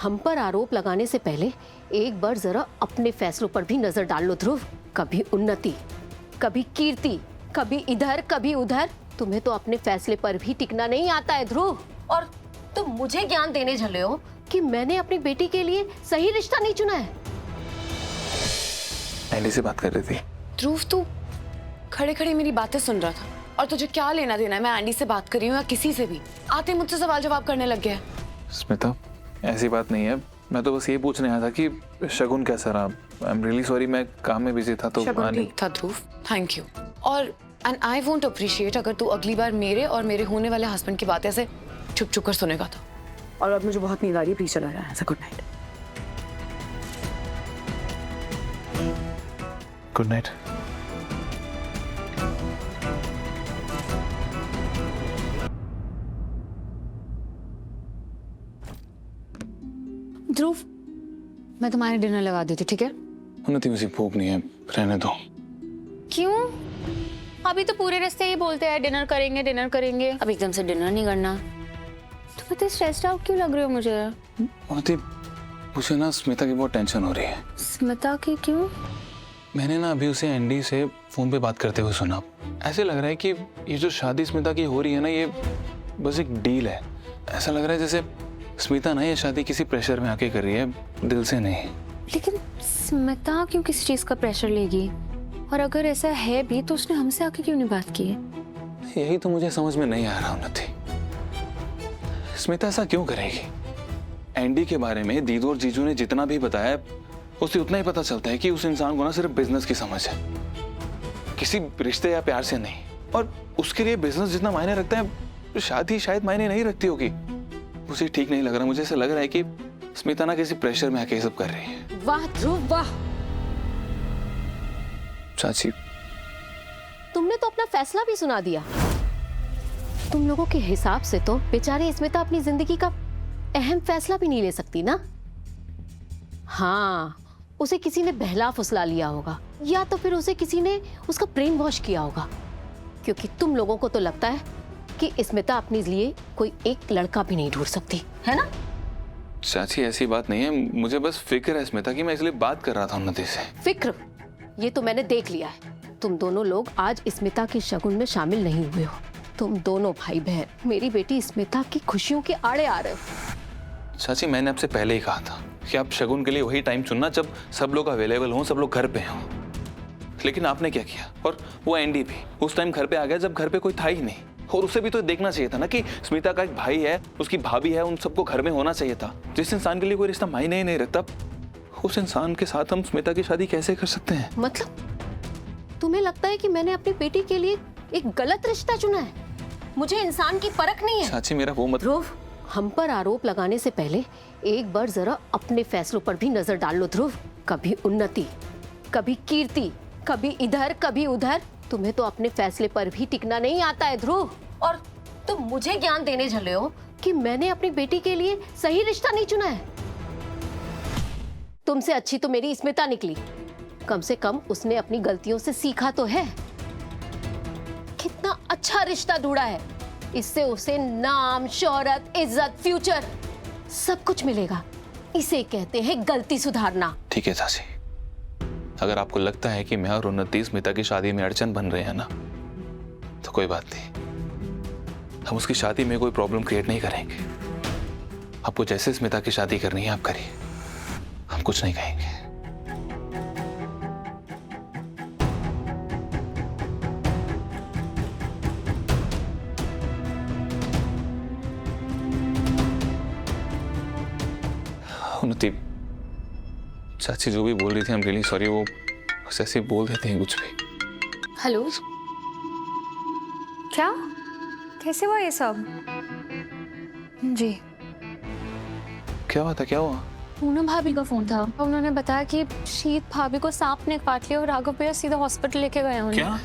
हम पर आरोप लगाने से पहले एक बार जरा अपने फैसलों पर भी नजर डाल लो ध्रुव। कभी उन्नति, कभी कीर्ति, कभी इधर कभी उधर। तुम्हें तो अपने फैसले पर भी टिकना नहीं आता है ध्रुव। और तुम मुझे ज्ञान देने चले हो कि मैंने अपनी बेटी के लिए सही रिश्ता नहीं चुना है। एंडी से बात कर रही थी। ध्रुव, तू खड़े खड़े मेरी बातें सुन रहा था और तुझे क्या लेना देना है मैं एंडी से बात कर रही हूँ या किसी से भी? आते मुझसे सवाल जवाब करने लग गया है। स्मिता, ऐसी बात नहीं है। मैं तो बस ये पूछने आया था कि शगुन कैसा रहा। आई एम रियली सॉरी, मैं काम में बिजी था तो शगुन ठीक था ध्रुव, थैंक यू। और एंड आई वोंट अप्रिशिएट अगर तू अगली बार मेरे और मेरे होने वाले हस्बैंड की बातें ऐसे चुप चुप कर सुनेगा तो। और अब मुझे बहुत नींद आ रही है, प्लीज चला जाए। Good night. Good night. Dhruv, मैं तुम्हारे डिनर लगा देती, ठीक है? उन्नति, मुझे भूख नहीं है, रहने दो। क्यों? अभी तो पूरे रास्ते ही बोलते हैं डिनर करेंगे डिनर करेंगे, अब एकदम से डिनर नहीं करना। तुम इतने स्ट्रेस्ड आउट क्यों लग रहे हो मुझे? उन्नति, मुझे ना स्मिता की बहुत टेंशन हो रही है। स्मिता की? क्यों? मैंने ना अभी उसे एंडी से फोन पे बात करते हुए सुना। ऐसे लग रहा है कि ये जो शादी स्मिता की हो रही है ना, ये बस एक डील है। ऐसा लग रहा है जैसे स्मिता ना ये शादी किसी प्रेशर में आके कर रही है, दिल से नहीं। लेकिन स्मिता क्यों किसी चीज का प्रेशर लेगी? और अगर ऐसा है भी तो उसने हमसे आके क्यों नहीं बात की है? यही तो मुझे समझ में नहीं आ रहा उन्नति। स्मिता ऐसा क्यों करेगी? एंडी के बारे में दीदू और जीजू ने जितना भी बताया, उसे उतना ही पता चलता है कि उस इंसान को ना सिर्फ बिजनेस की समझ है, किसी रिश्ते या प्यार से नहीं। और उसके लिए बिजनेस जितना मायने रखता है, शादी शायद मायने नहीं रखती होगी। मुझे ठीक नहीं लग रहा। मुझे ऐसा लग रहा है कि स्मिता ना किसी प्रेशर में आके सब कर रही है। वाह ध्रुव वाह, चाची, तुमने तो अपना फैसला भी सुना दिया। तुम लोगों के हिसाब से तो बेचारी स्मिता अपनी जिंदगी का अहम फैसला भी नहीं ले सकती ना। हाँ, उसे किसी ने बहला फुसला लिया होगा, या तो फिर उसे किसी ने उसका ब्रेन वॉश किया होगा। क्योंकि तुम लोगों को तो लगता है कि स्मिता अपने लिए कोई एक लड़का भी नहीं ढूंढ सकती, है ना? चाची, ऐसी बात नहीं है। मुझे बस फिक्र है स्मिता की, मैं इसलिए बात कर रहा था उन्नति से। फिक्र? ये तो मैंने देख लिया है। तुम दोनों लोग आज स्मिता की शगुन में शामिल नहीं हुए हो। तुम दोनों भाई बहन मेरी बेटी स्मिता की खुशियों के आड़े आ रहे हो। चाची, मैंने आपसे पहले ही कहा था कि आप शगुन के लिए वही टाइम चुनना जब सब लोग अवेलेबल हों, सब लोग घर पे हों। लेकिन आपने क्या किया? और वो एंडी भी उस टाइम घर पे आ गया जब घर पे कोई था ही नहीं। और उसे भी तो देखना चाहिए था ना कि स्मिता का एक भाई है, उसकी भाभी है, उन सबको घर में होना चाहिए था। जिस इंसान के लिए कोई रिश्ता मायने ही नहीं रखता, उस इंसान के साथ हम स्मिता की शादी कैसे कर सकते हैं? मतलब तुम्हें लगता है कि मैंने अपनी बेटी के लिए एक गलत रिश्ता चुना है? मुझे इंसान की परख नहीं है। चाची, मेरा वो मत। ध्रुव, हम पर आरोप लगाने से पहले एक बार जरा अपने फैसलों पर भी नजर डाल लो ध्रुव। कभी उन्नति, कभी कीर्ति, कभी इधर कभी उधर। तुम्हें तो अपने फैसले पर भी टिकना नहीं आता है ध्रुव। और तुम मुझे ज्ञान देने चले हो कि मैंने अपनी बेटी के लिए सही रिश्ता नहीं चुना है। तुमसे अच्छी तो मेरी स्मिता निकली। कम से कम उसने अपनी गलतियों से सीखा तो है। कितना अच्छा रिश्ता ढूंढा है। इससे उसे नाम, शोहरत, इज्जत, फ्यूचर सब कुछ मिलेगा। इसे कहते हैं गलती सुधारना। ठीक है चाची, अगर आपको लगता है कि मैं और उन्नति स्मिता की शादी में अड़चन बन रहे हैं ना, तो कोई बात नहीं। हम उसकी शादी में कोई प्रॉब्लम क्रिएट नहीं करेंगे। आपको जैसे स्मिता की शादी करनी है आप करिए, हम कुछ नहीं कहेंगे। उन्नति, चाची जो भी बोल रही थी, आई एम रियली सॉरी। वो बस ऐसे ही बोल देते हैं कुछ भी। हेलो, क्या? कैसे हुआ ये सब? जी, क्या बात है, क्या हुआ? पूनम भाभी का फोन था। उन्होंने बताया कि शीत भाभी को सांप ने काट लिया और राघव भैया सीधा हॉस्पिटल लेके गए हैं उन्हें। क्या?